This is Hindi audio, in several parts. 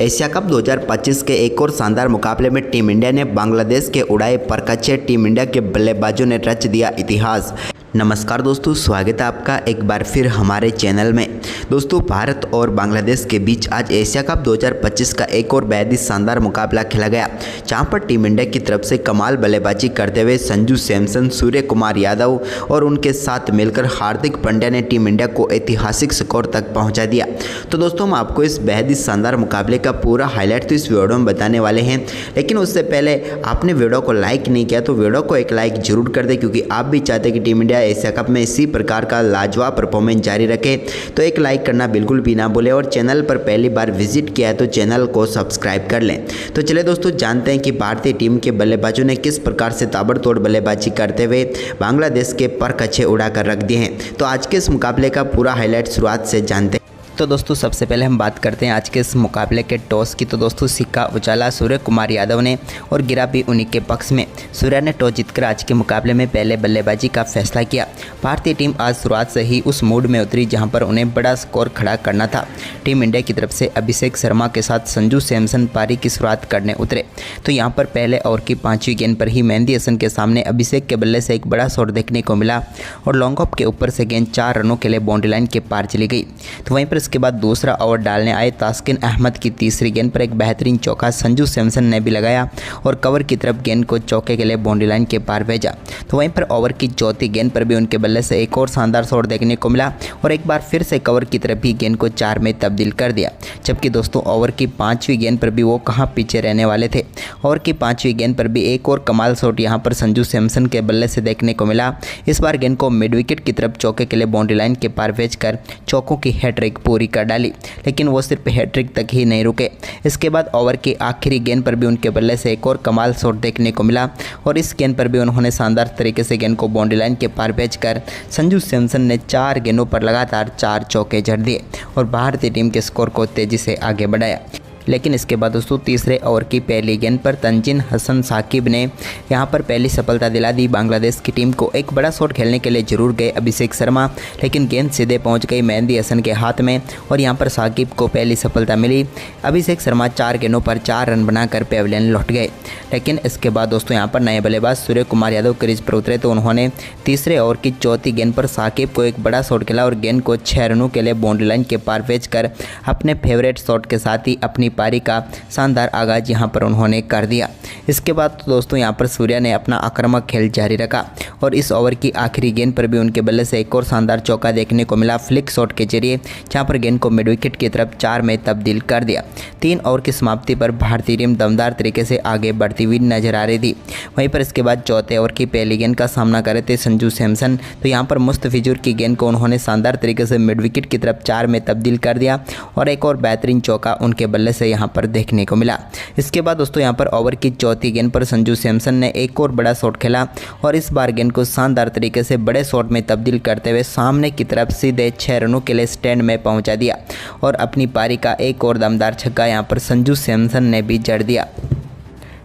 एशिया कप 2025 के एक और शानदार मुकाबले में टीम इंडिया ने बांग्लादेश के उड़ाए परखच्चे। टीम इंडिया के बल्लेबाजों ने रच दिया इतिहास। नमस्कार दोस्तों, स्वागत है आपका एक बार फिर हमारे चैनल में। दोस्तों, भारत और बांग्लादेश के बीच आज एशिया कप 2025 का एक और बेहद ही शानदार मुकाबला खेला गया, जहां पर टीम इंडिया की तरफ से कमाल बल्लेबाजी करते हुए संजू सैमसन, सूर्य कुमार यादव और उनके साथ मिलकर हार्दिक पांड्या ने टीम इंडिया को ऐतिहासिक स्कोर तक पहुंचा दिया। तो दोस्तों, हम आपको इस बेहद ही शानदार मुकाबले का पूरा हाईलाइट तो इस वीडियो में बताने वाले हैं, लेकिन उससे पहले आपने वीडियो को लाइक नहीं किया तो वीडियो को एक लाइक जरूर कर दे, क्योंकि आप भी चाहते हैं कि टीम इंडिया एशिया कप में इसी प्रकार का लाजवाब परफॉर्मेंस जारी रखे। तो एक लाइक करना बिल्कुल भी ना भूलें और चैनल पर पहली बार विजिट किया है तो चैनल को सब्सक्राइब कर लें। तो चलिए दोस्तों, जानते हैं कि भारतीय टीम के बल्लेबाजों ने किस प्रकार से ताबड़तोड़ बल्लेबाजी करते हुए बांग्लादेश के परखच्चे उड़ा कर रख दिए हैं। तो आज के इस मुकाबले का पूरा हाईलाइट शुरुआत से जानते हैं। तो दोस्तों, सबसे पहले हम बात करते हैं आज के इस मुकाबले के टॉस की। तो दोस्तों, सिक्का उछाला सूर्य कुमार यादव ने और गिरा भी उन्हीं के पक्ष में। सूर्य ने टॉस जीतकर आज के मुकाबले में पहले बल्लेबाजी का फैसला किया। भारतीय टीम आज शुरुआत से ही उस मूड में उतरी जहां पर उन्हें बड़ा स्कोर खड़ा करना था। टीम इंडिया की तरफ से अभिषेक शर्मा के साथ संजू सैमसन पारी की शुरुआत करने उतरे। तो यहाँ पर पहले ओवर की 5वीं गेंद पर ही मेहंदी हसन के सामने अभिषेक के बल्ले से एक बड़ा शॉट देखने को मिला और लॉन्ग ऑफ के ऊपर से गेंद 4 रनों के लिए बाउंड्री लाइन के पार चली गई। तो वहीं पर इसके बाद दूसरा ओवर डालने आए तास्किन अहमद की तीसरी गेंद पर एक बेहतरीन चौका संजू सैमसन ने भी लगाया और कवर की तरफ गेंद को चौके के लिए बाउंड्री लाइन के पार भेजा। तो वहीं पर ओवर की चौथी गेंद पर भी उनके बल्ले से एक और शानदार शॉट देखने को मिला और एक बार फिर से कवर की तरफ ही गेंद को 4 में तब्दील कर दिया। जबकि दोस्तों, ओवर की 5वीं गेंद पर भी वो कहां पीछे रहने वाले थे। ओवर की 5वीं गेंद पर भी एक और कमाल शॉट यहां पर संजू सैमसन के बल्ले से देखने को मिला। इस बार गेंद को मिड विकेट की तरफ चौके के लिए बाउंड्री लाइन के पार भेजकर चौकों की हैट्रिक पूरी कर डाली, लेकिन वो सिर्फ हैट्रिक तक ही नहीं रुके। इसके बाद ओवर की आखिरी गेंद पर भी उनके बल्ले से एक और कमाल शॉट देखने को मिला और इस गेंद पर भी उन्होंने शानदार तरीके से गेंद को बाउंड्री लाइन के पार भेजकर संजू सैमसन ने 4 गेंदों पर लगातार 4 चौके जड़ दिए और भारतीय टीम के स्कोर को तेजी से आगे बढ़ाया। लेकिन इसके बाद दोस्तों, तीसरे ओवर की पहली गेंद पर तंजीन हसन साकिब ने यहां पर पहली सफलता दिला दी बांग्लादेश की टीम को। एक बड़ा शॉट खेलने के लिए जरूर गए अभिषेक शर्मा, लेकिन गेंद सीधे पहुंच गई मेहंदी हसन के हाथ में और यहां पर साकिब को पहली सफलता मिली। अभिषेक शर्मा 4 गेंदों पर 4 रन बनाकर पेविलियन लौट गए। लेकिन इसके बाद दोस्तों, यहाँ पर नए बल्लेबाज सूर्य कुमार यादव क्रीज पर उतरे तो उन्होंने तीसरे ओवर की चौथी गेंद पर साकिब को एक बड़ा शॉट खेला और गेंद को 6 रनों के लिए बाउंड्री लाइन के पार भेजकर अपने फेवरेट शॉट के साथ ही अपनी पारी का शानदार आगाज यहां पर उन्होंने कर दिया। इसके बाद तो दोस्तों, यहां पर सूर्या ने अपना आक्रामक खेल जारी रखा और इस ओवर की आखिरी गेंद पर भी उनके बल्ले से एक और शानदार चौका देखने को मिला फ्लिक शॉट के जरिए, जहां पर गेंद को मिड विकेट की तरफ 4 में तब्दील कर दिया। 3 ओवर की समाप्ति पर भारतीय टीम दमदार तरीके से आगे बढ़ती हुई नजर आ रही थी। वहीं पर इसके बाद चौथे ओवर की पहली गेंद का सामना कर रहे थे संजू सैमसन। तो यहाँ पर मुस्तफिजुर की गेंद को उन्होंने शानदार तरीके से मिड विकेट की तरफ 4 में तब्दील कर दिया और एक और बेहतरीन चौका उनके बल्ले से यहाँ पर देखने को मिला। इसके बाद दोस्तों, यहाँ पर ओवर की चौथी गेंद पर संजू सैमसन ने एक और बड़ा शॉट खेला और इस बार गेंद को शानदार तरीके से बड़े शॉट में तब्दील करते हुए सामने की तरफ सीधे 6 रनों के लिए स्टैंड में पहुंचा दिया और अपनी पारी का एक और दमदार छक्का यहाँ पर संजू सैमसन ने भी जड़ दिया।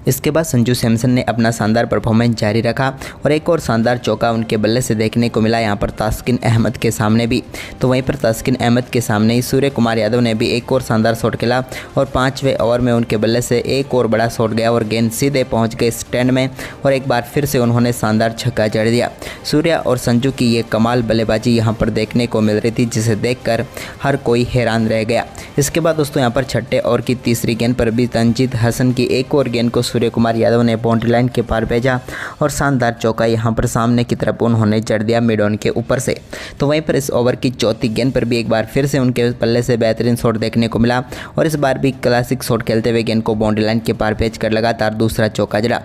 इसके बाद संजू सैमसन ने अपना शानदार परफॉर्मेंस जारी रखा और एक और शानदार चौका उनके बल्ले से देखने को मिला यहाँ पर तास्किन अहमद के सामने भी। तो वहीं पर तास्किन अहमद के सामने ही सूर्य कुमार यादव ने भी एक और शानदार शॉट खेला और 5वें ओवर में उनके बल्ले से एक और बड़ा शॉट गया और गेंद सीधे पहुँच गए स्टैंड में और एक बार फिर से उन्होंने शानदार छक्का जड़ दिया। सूर्य और संजू की ये कमाल बल्लेबाजी यहाँ पर देखने को मिल रही थी, जिसे देखकर हर कोई हैरान रह गया। इसके बाद दोस्तों, यहाँ पर छठे ओवर की तीसरी गेंद पर भी तंजीन हसन की एक और गेंद को सूर्य कुमार यादव ने बाउंड्री लाइन के पार भेजा और शानदार चौका यहां पर सामने की तरफ उन्होंने जड़ दिया मिड ऑन के ऊपर से। तो वहीं पर इस ओवर की चौथी गेंद पर भी एक बार फिर से उनके पल्ले से बेहतरीन शॉट देखने को मिला और इस बार भी क्लासिक शॉट खेलते हुए गेंद को बाउंड्री लाइन के पार भेजकर लगातार दूसरा चौका जड़ा।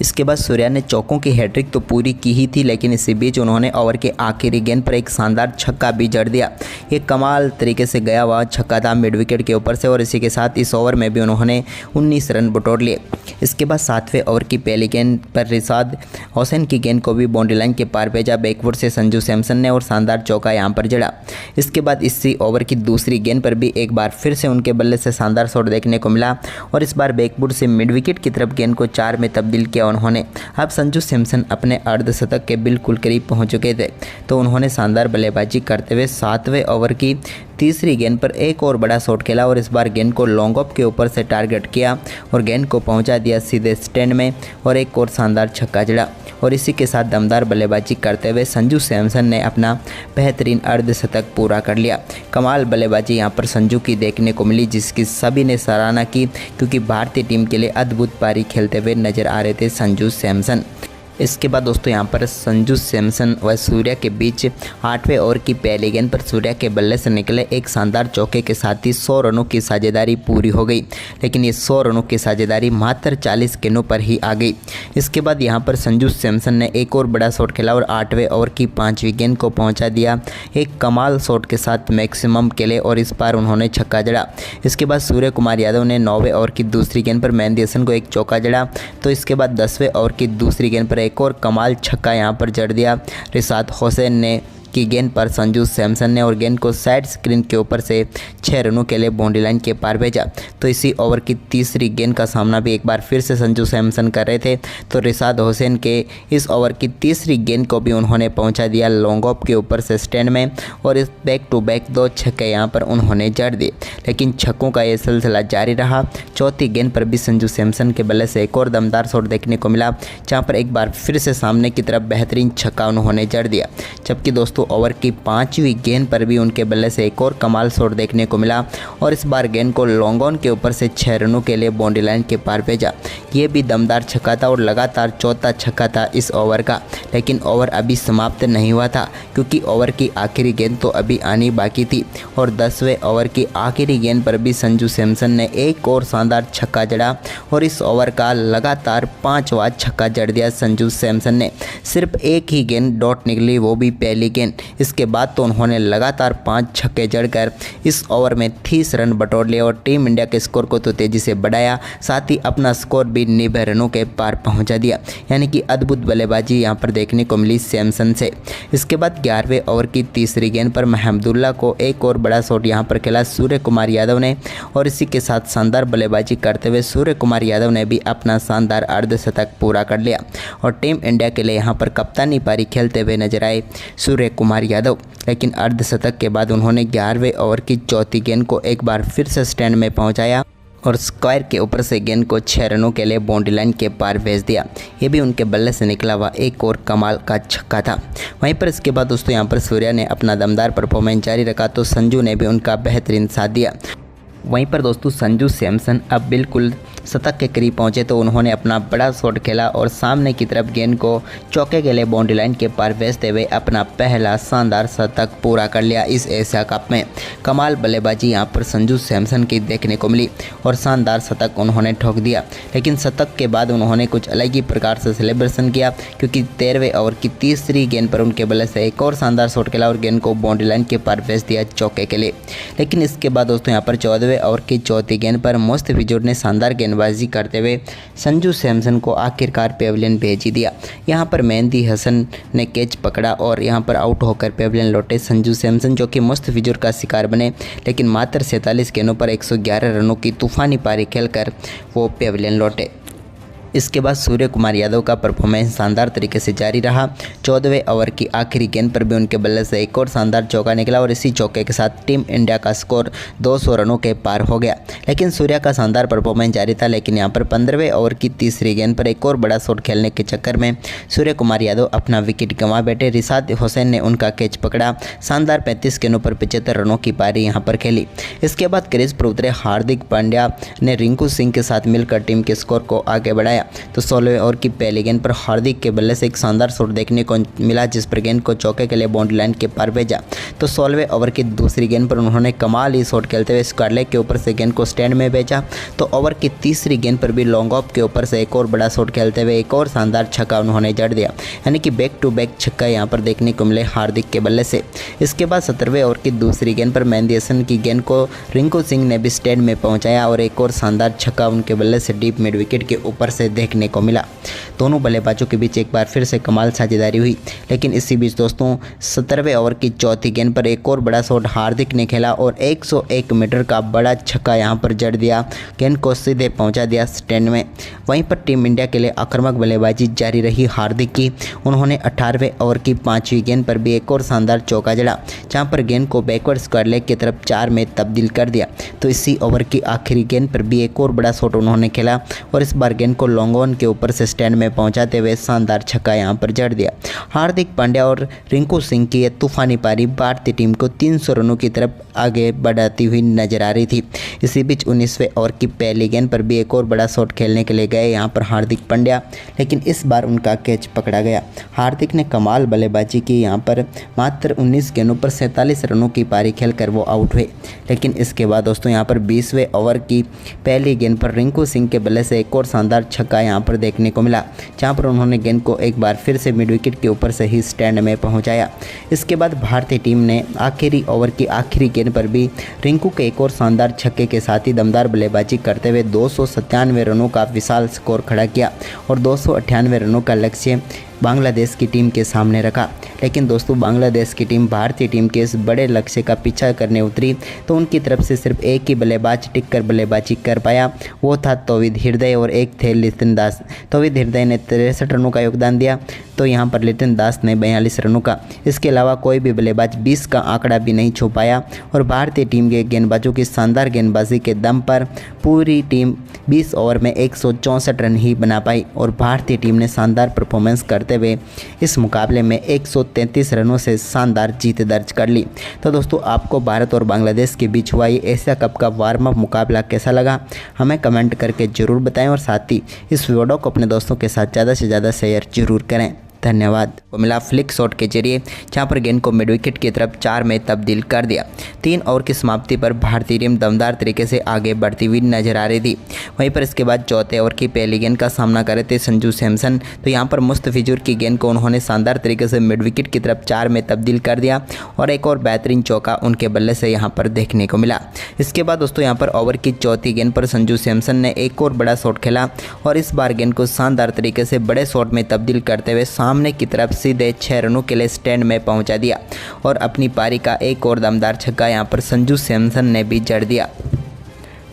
इसके बाद सूर्या ने चौकों की हैट्रिक तो पूरी की ही थी, लेकिन इसी बीच उन्होंने ओवर के आखिरी गेंद पर एक शानदार छक्का भी जड़ दिया। ये कमाल तरीके से गया हुआ छक्का था मिड विकेट के ऊपर से और इसी के साथ इस ओवर में भी उन्होंने 19 रन बटोर लिए। इसके बाद 7वें ओवर की पहली गेंद पर रिशाद हुसैन की गेंद को भी बाउंड्री लाइन के पार भेजा बैकवुड से संजू सैमसन ने और शानदार चौका यहां पर जड़ा। इसके बाद इसी ओवर की दूसरी गेंद पर भी एक बार फिर से उनके बल्ले से शानदार शॉट देखने को मिला और इस बार बैकवुड से मिड विकेट की तरफ गेंद को 4 में तब्दील किया दिया उन्होंने। अब संजू सैमसन अपने अर्धशतक के बिल्कुल करीब पहुंच चुके थे, तो उन्होंने शानदार बल्लेबाजी करते हुए 7वें ओवर की तीसरी गेंद पर एक और बड़ा शॉट खेला और इस बार गेंद को लॉन्ग ऑफ के ऊपर से टारगेट किया और गेंद को पहुंचा दिया सीधे स्टैंड में और एक और शानदार छक्का जड़ा। और इसी के साथ दमदार बल्लेबाजी करते हुए संजू सैमसन ने अपना बेहतरीन अर्धशतक पूरा कर लिया। कमाल बल्लेबाजी यहां पर संजू की देखने को मिली, जिसकी सभी ने सराहना की, क्योंकि भारतीय टीम के लिए अद्भुत पारी खेलते हुए नजर आ रहे थे संजू सैमसन। इसके बाद दोस्तों यहां पर संजू सैमसन व सूर्या के बीच 8वें ओवर की पहली गेंद पर सूर्या के बल्ले से निकले एक शानदार चौके के साथ ही 100 रनों की साझेदारी पूरी हो गई, लेकिन ये 100 रनों की साझेदारी मात्र 40 गेंदों पर ही आ गई। इसके बाद यहां पर संजू सैमसन ने एक और बड़ा शॉट खेला और 8वें ओवर की 5वीं गेंद को पहुंचा दिया एक कमाल शॉट के साथ मैक्सिमम के लिए और इस बार उन्होंने छक्का जड़ा। इसके बाद सूर्य कुमार यादव ने 9वें ओवर की दूसरी गेंद पर मेहंदी हसन को एक चौका जड़ा, तो इसके बाद 10वें ओवर की दूसरी गेंद पर एक और कमाल छक्का यहां पर जड़ दिया रिसात हुसैन ने की गेंद पर संजू सैमसन ने और गेंद को साइड स्क्रीन के ऊपर से 6 रनों के लिए बाउंड्री लाइन के पार भेजा। तो इसी ओवर की तीसरी गेंद का सामना भी एक बार फिर से संजू सैमसन कर रहे थे, तो रिसात हुसैन के इस ओवर की तीसरी गेंद को भी उन्होंने पहुंचा दिया लॉन्ग ऑफ के ऊपर से स्टैंड में और इस बैक टू बैक 2 छक्के यहां पर उन्होंने जड़ दिए। लेकिन छक्कों का यह सिलसिला जारी रहा। चौथी गेंद पर भी संजू सैमसन के बल्ले से एक और दमदार शॉट देखने को मिला, जहाँ पर एक बार फिर से सामने की तरफ बेहतरीन छक्का उन्होंने जड़ दिया। जबकि दोस्तों ओवर की 5वीं गेंद पर भी उनके बल्ले से एक और कमाल शॉट देखने को मिला और इस बार गेंद को लॉन्ग ऑन के ऊपर से 6 रनों के लिए बाउंड्री लाइन के पार भेजा। ये भी दमदार छक्का था और लगातार चौथा छक्का था इस ओवर का। लेकिन ओवर अभी समाप्त नहीं हुआ था, क्योंकि ओवर की आखिरी गेंद तो अभी आनी बाकी थी और 10वें ओवर की आखिरी गेंद पर भी संजू सैमसन ने एक और शानदार छक्का जड़ा और इस ओवर का लगातार 5वां छक्का जड़ दिया संजू सैमसन ने। सिर्फ एक ही गेंद डॉट निकली, वो भी पहली गेंद। इसके बाद तो उन्होंने लगातार 5 छक्के जड़कर इस ओवर में 30 रन बटोर लिए और टीम इंडिया के स्कोर को तो तेज़ी से बढ़ाया, साथ ही अपना स्कोर भी 90 रनों के पार पहुंचा दिया। यानी कि अद्भुत बल्लेबाजी यहां पर देखने को मिली सैमसन से। इसके बाद 11वें ओवर की तीसरी गेंद पर महमदुल्ला को एक और बड़ा शॉट यहां पर खेला सूर्य कुमार यादव ने और इसी के साथ शानदार बल्लेबाजी करते हुए सूर्य कुमार यादव ने भी अपना शानदार अर्धशतक पूरा कर लिया और टीम इंडिया के लिए यहां पर कप्तानी पारी खेलते हुए नजर आए सूर्य कुमार यादव। लेकिन अर्धशतक के बाद उन्होंने 11वें ओवर की चौथी गेंद को एक बार फिर से स्टैंड में पहुंचाया और स्क्वायर के ऊपर से गेंद को 6 रनों के लिए बाउंड्री लाइन के पार भेज दिया। ये भी उनके बल्ले से निकला हुआ एक और कमाल का छक्का था। वहीं पर इसके बाद दोस्तों यहाँ पर सूर्या ने अपना दमदार परफॉर्मेंस जारी रखा, तो संजू ने भी उनका बेहतरीन साथ दिया। वहीं पर दोस्तों संजू सैमसन अब बिल्कुल शतक के करीब पहुंचे, तो उन्होंने अपना बड़ा शॉट खेला और सामने की तरफ गेंद को चौके के लिए बाउंड्री लाइन के पार भेजते हुए अपना पहला शानदार शतक पूरा कर लिया इस एशिया कप में। कमाल बल्लेबाजी यहां पर संजू सैमसन की देखने को मिली और शानदार शतक उन्होंने ठोक दिया। लेकिन शतक के बाद उन्होंने कुछ अलग ही प्रकार से सेलिब्रेशन किया, क्योंकि 13वें ओवर की तीसरी गेंद पर उनके बल्ले से एक और शानदार शॉट खेला और गेंद को बाउंड्री लाइन के पार भेज दिया चौके के लिए। लेकिन इसके बाद दोस्तों यहाँ पर 14वें ओवर की चौथी गेंद पर मुस्तफिजुर ने शानदार गेंदबाजी करते हुए संजू सैमसन को आखिरकार पेविलियन भेज ही दिया। यहां पर मेहंदी हसन ने कैच पकड़ा और यहां पर आउट होकर पेविलियन लौटे संजू सैमसन, जो कि मुस्तफिजुर का शिकार बने। लेकिन मात्र 47 गेंदों पर 111 रनों की तूफानी पारी खेलकर वो पेविलियन लौटे। इसके बाद सूर्य कुमार यादव का परफॉर्मेंस शानदार तरीके से जारी रहा। 14वें ओवर की आखिरी गेंद पर भी उनके बल्ले से एक और शानदार चौका निकला और इसी चौके के साथ टीम इंडिया का स्कोर 200 रनों के पार हो गया। लेकिन सूर्या का शानदार परफॉर्मेंस जारी था, लेकिन यहां पर 15वें ओवर की तीसरी गेंद पर एक और बड़ा शॉट खेलने के चक्कर में सूर्य कुमार यादव अपना विकेट गंवा बैठे। रिसात हुसैन ने उनका कैच पकड़ा। शानदार 35 गेंदों पर 75 रनों की पारी यहाँ पर खेली। इसके बाद क्रीज पर उतरे हार्दिक पांड्या ने रिंकू सिंह के साथ मिलकर टीम के स्कोर को आगे बढ़ाया। तो 16वें ओवर की पहली गेंद पर हार्दिक के बल्ले से एक शानदार शॉट देखने को मिला, जिस पर गेंद को चौके के लिए बाउंड्री लाइन के पार भेजा। तो 16वें ओवर की दूसरी गेंद पर उन्होंने कमाल ही शॉट खेलते हुए स्कारलेग के ऊपर से गेंद को स्टैंड में भेजा। तो ओवर की तीसरी गेंद पर भी लॉन्ग ऑफ के ऊपर से एक और बड़ा शॉट खेलते हुए एक और शानदार छक्का उन्होंने जड़ दिया। यानी कि बैक टू बैक छक्का यहाँ पर देखने को मिले हार्दिक के बल्ले से। इसके बाद 17वें ओवर की दूसरी गेंद पर मेहंदी हसन की गेंद को रिंकू सिंह ने भी स्टैंड में पहुँचाया और एक और शानदार छक्का उनके बल्ले से डीप मिड विकेट के ऊपर से से देखने को मिला। दोनों बल्लेबाजों के बीच एक बार फिर से कमाल साझेदारी हुई, लेकिन इसी बीच दोस्तों 17वें ओवर की चौथी गेंद पर एक और बड़ा शॉट हार्दिक ने खेला और 101 मीटर का बड़ा छक्का यहां पर जड़ दिया, गेंद को सीधे पहुंचा दिया स्टैंड में। वहीं पर टीम इंडिया के लिए आक्रामक बल्लेबाजी जारी रही हार्दिक की। उन्होंने 18वें ओवर की 5वीं गेंद पर भी एक और शानदार चौका जड़ा, जहां पर गेंद को बैकवर्ड स्क्वायर लेग की तरफ 4 में तब्दील कर दिया। तो इसी ओवर की आखिरी गेंद पर भी एक और बड़ा शॉट उन्होंने खेला और इस बार गेंद को लॉन्ग ऑन के ऊपर से स्टैंड में पहुंचाते हुए शानदार छक्का यहां पर जड़ दिया। हार्दिक पांड्या और रिंकू सिंह की ये तूफानी पारी भारतीय टीम को 300 रनों की तरफ आगे बढ़ाती हुई नजर आ रही थी। इसी बीच 19वें ओवर की पहली गेंद पर भी एक और बड़ा शॉट खेलने के लिए गए यहां पर हार्दिक पांड्या, लेकिन इस बार उनका कैच पकड़ा गया। हार्दिक ने कमाल बल्लेबाजी की, यहां पर मात्र 19 गेंदों पर 47 रनों की पारी खेलकर वो आउट हुए। लेकिन इसके बाद दोस्तों यहां पर 20वें ओवर की पहली गेंद पर रिंकू सिंह के बल्ले से एक और शानदार छक्का यहां पर देखने को मिला, जहां पर उन्होंने गेंद को एक बार फिर से मिड विकेट के ऊपर से ही स्टैंड में पहुंचाया। इसके बाद भारतीय टीम ने आखिरी ओवर की आखिरी गेंद पर भी रिंकू के एक और शानदार छक्के के साथ ही दमदार बल्लेबाजी करते हुए 297 रनों का विशाल स्कोर खड़ा किया और 298 रनों का लक्ष्य बांग्लादेश की टीम के सामने रखा। लेकिन दोस्तों बांग्लादेश की टीम भारतीय टीम के इस बड़े लक्ष्य का पीछा करने उतरी तो उनकी तरफ से सिर्फ एक ही बल्लेबाज टिक कर बल्लेबाजी कर पाया, वो था तौहीद हृदय और एक थे लिटन दास। तौहीद हृदय ने 63 रनों का योगदान दिया तो यहाँ पर लिटन दास ने 42 रनों का। इसके अलावा कोई भी बल्लेबाज 20 का आंकड़ा भी नहीं छू पाया और भारतीय टीम के गेंदबाजों की शानदार गेंदबाजी के दम पर पूरी टीम 20 ओवर में 164 रन ही बना पाई और भारतीय टीम ने शानदार परफॉर्मेंस करते हुए इस मुकाबले में 133 रनों से शानदार जीत दर्ज कर ली। तो दोस्तों आपको भारत और बांग्लादेश के बीच हुआ ये एशिया कप का वार्म अप मुकाबला कैसा लगा हमें कमेंट करके ज़रूर बताएं और साथ ही इस वीडियो को अपने दोस्तों के साथ ज़्यादा से ज़्यादा शेयर जरूर करें। धन्यवाद। को मिला फ्लिक शॉट के जरिए जहां पर गेंद को मिड विकेट की तरफ 4 में तब्दील कर दिया। 3 ओवर की समाप्ति पर भारतीय टीम दमदार तरीके से आगे बढ़ती हुई नजर आ रही थी। वहीं पर इसके बाद चौथे ओवर की पहली गेंद का सामना कर रहे थे संजू सैमसन, तो यहां पर मुस्तफिजुर की गेंद को उन्होंने शानदार तरीके से मिड विकेट की तरफ 4 में तब्दील कर दिया और एक और बेहतरीन चौका उनके बल्ले से यहाँ पर देखने को मिला। इसके बाद दोस्तों यहाँ पर ओवर की चौथी गेंद पर संजू सैमसन ने एक और बड़ा शॉट खेला और इस बार गेंद को शानदार तरीके से बड़े शॉट में तब्दील करते हुए सामने की तरफ सीधे 6 रनों के लिए स्टैंड में पहुंचा दिया और अपनी पारी का एक और दमदार छक्का यहां पर संजू सैमसन ने भी जड़ दिया।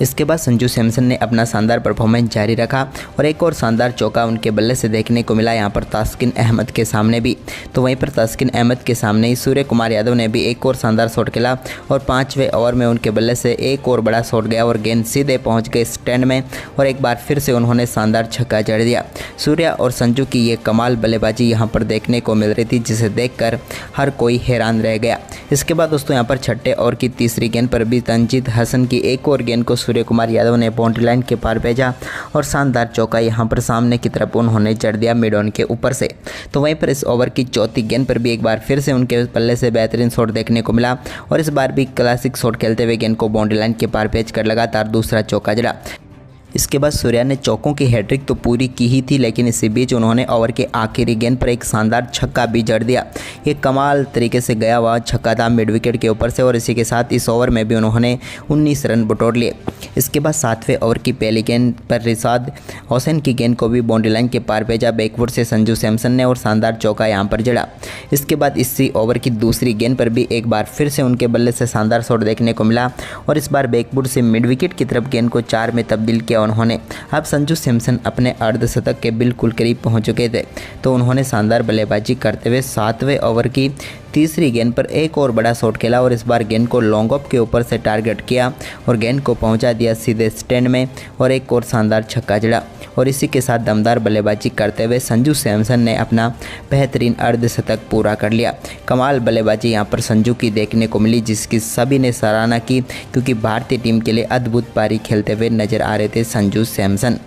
इसके बाद संजू सैमसन ने अपना शानदार परफॉर्मेंस जारी रखा और एक और शानदार चौका उनके बल्ले से देखने को मिला यहाँ पर तास्किन अहमद के सामने भी। तो वहीं पर तास्किन अहमद के सामने ही सूर्य कुमार यादव ने भी एक और शानदार शॉट खेला और 5वें ओवर में उनके बल्ले से एक और बड़ा शॉट गया और गेंद सीधे पहुँच गए स्टैंड में और एक बार फिर से उन्होंने शानदार छक्का जड़ दिया। सूर्य और संजू की ये कमाल बल्लेबाजी यहाँ पर देखने को मिल रही थी, जिसे देखकर हर कोई हैरान रह गया। इसके बाद दोस्तों यहाँ पर छठे ओवर की तीसरी गेंद पर भी तंजीद हसन की एक और गेंद को सूर्य कुमार यादव ने बाउंड्री लाइन के पार भेजा और शानदार चौका यहां पर सामने की तरफ उन्होंने जड़ दिया मिड ऑन के ऊपर से। तो वहीं पर इस ओवर की चौथी गेंद पर भी एक बार फिर से उनके पल्ले से बेहतरीन शॉट देखने को मिला और इस बार भी क्लासिक शॉट खेलते हुए गेंद को बाउंड्री लाइन के पार भेजकर लगातार दूसरा चौका जड़ा। इसके बाद सूर्या ने चौकों की हैट्रिक तो पूरी की ही थी, लेकिन इसी बीच उन्होंने ओवर के आखिरी गेंद पर एक शानदार छक्का भी जड़ दिया। ये कमाल तरीके से गया हुआ छक्का था मिड विकेट के ऊपर से और इसी के साथ इस ओवर में भी उन्होंने 19 रन बटोर लिए। इसके बाद 7वें ओवर की पहली गेंद पर रिशाद हुसैन की गेंद को भी बाउंड्री लाइन के पार भेजा बैकवर्ड से संजू सैमसन ने और शानदार चौका यहाँ पर जड़ा। इसके बाद इसी ओवर की दूसरी गेंद पर भी एक बार फिर से उनके बल्ले से शानदार शॉट देखने को मिला और इस बार बैकवर्ड से मिड विकेट की तरफ गेंद को 4 में तब्दील किया उन्होंने। अब संजू सैमसन अपने अर्धशतक के बिल्कुल करीब पहुंच चुके थे, तो उन्होंने शानदार बल्लेबाजी करते हुए 7वें ओवर की तीसरी गेंद पर एक और बड़ा शॉट खेला और इस बार गेंद को लॉन्ग ऑफ के ऊपर से टारगेट किया और गेंद को पहुंचा दिया सीधे स्टैंड में और एक और शानदार छक्का जड़ा और इसी के साथ दमदार बल्लेबाजी करते हुए संजू सैमसन ने अपना बेहतरीन अर्धशतक पूरा कर लिया। कमाल बल्लेबाजी यहां पर संजू की देखने को मिली, जिसकी सभी ने सराहना की, क्योंकि भारतीय टीम के लिए अद्भुत पारी खेलते हुए नजर आ रहे थे संजू सैमसन।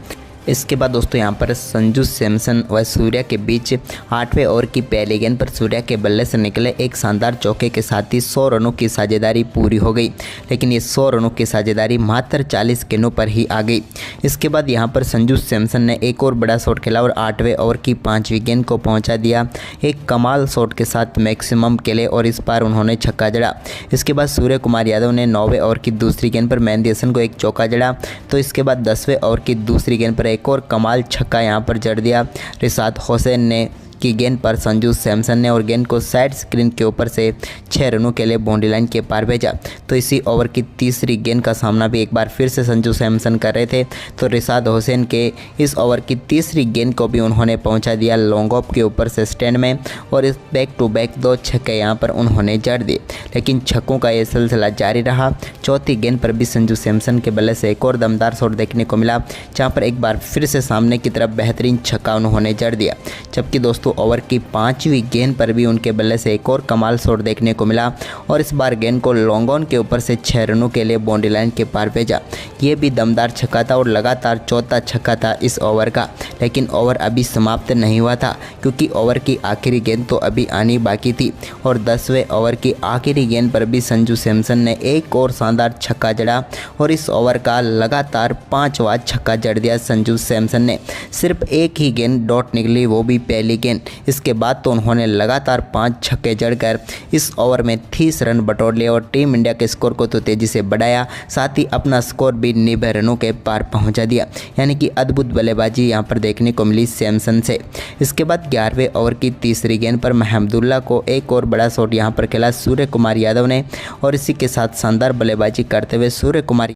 इसके बाद दोस्तों यहाँ पर संजू सैमसन व सूर्या के बीच 8वें ओवर की पहली गेंद पर सूर्या के बल्ले से निकले एक शानदार चौके के साथ ही 100 रनों की साझेदारी पूरी हो गई, लेकिन ये 100 रनों की साझेदारी मात्र 40 गेंदों पर ही आ गई। इसके बाद यहाँ पर संजू सैमसन ने एक और बड़ा शॉट खेला और 8वें ओवर की 5वीं गेंद को पहुँचा दिया एक कमाल शॉट के साथ मैक्सिमम के लिए और इस बार उन्होंने छक्का जड़ा। इसके बाद सूर्य कुमार यादव ने 9वें ओवर की दूसरी गेंद पर मेहंदी हसन को एक चौका जड़ा। तो इसके बाद 10वें ओवर की दूसरी गेंद पर एक और कमाल छक्का यहां पर जड़ दिया रिशाद हुसैन ने की गेंद पर संजू सैमसन ने और गेंद को साइड स्क्रीन के ऊपर से 6 रनों के लिए बाउंड्री लाइन के पार भेजा। तो इसी ओवर की तीसरी गेंद का सामना भी एक बार फिर से संजू सैमसन कर रहे थे, तो रिशाद हुसैन के इस ओवर की तीसरी गेंद को भी उन्होंने पहुंचा दिया लॉन्ग ऑफ के ऊपर से स्टैंड में और इस बैक टू बैक 2 छक्के यहां पर उन्होंने जड़ दिए। लेकिन छक्कों का यह सिलसिला जारी रहा। चौथी गेंद पर भी संजू सैमसन के बल्ले से एक और दमदार शॉट देखने को मिला, जहाँ पर एक बार फिर से सामने की तरफ बेहतरीन छक्का उन्होंने जड़ दिया। जबकि दोस्तों ओवर की 5वीं गेंद पर भी उनके बल्ले से एक और कमाल शॉट देखने को मिला और इस बार गेंद को लॉन्ग ऑन के ऊपर से 6 रनों के लिए बाउंड्री लाइन के पार भेजा। ये भी दमदार छक्का था और लगातार चौथा छक्का था इस ओवर का। लेकिन ओवर अभी समाप्त नहीं हुआ था, क्योंकि ओवर की आखिरी गेंद तो अभी आनी बाकी थी और 10वें ओवर की आखिरी गेंद पर भी संजू सैमसन ने एक और शानदार छक्का जड़ा और इस ओवर का लगातार 5वां छक्का जड़ दिया संजू सैमसन ने। सिर्फ एक ही गेंद डॉट निकली, वो भी पहली गेंद। इसके बाद तो उन्होंने लगातार 5 छक्के जड़कर इस ओवर में 30 रन बटोर लिए और टीम इंडिया के स्कोर को तो तेजी से बढ़ाया, साथ ही अपना स्कोर भी 90 रनों के पार पहुंचा दिया। यानी कि अद्भुत बल्लेबाजी यहां पर देखने को मिली सैमसन से। इसके बाद 11वें ओवर की तीसरी गेंद पर महमदुल्ला को एक और बड़ा शॉट यहां पर खेला सूर्य कुमार यादव ने और इसी के साथ शानदार बल्लेबाजी करते हुए सूर्य कुमार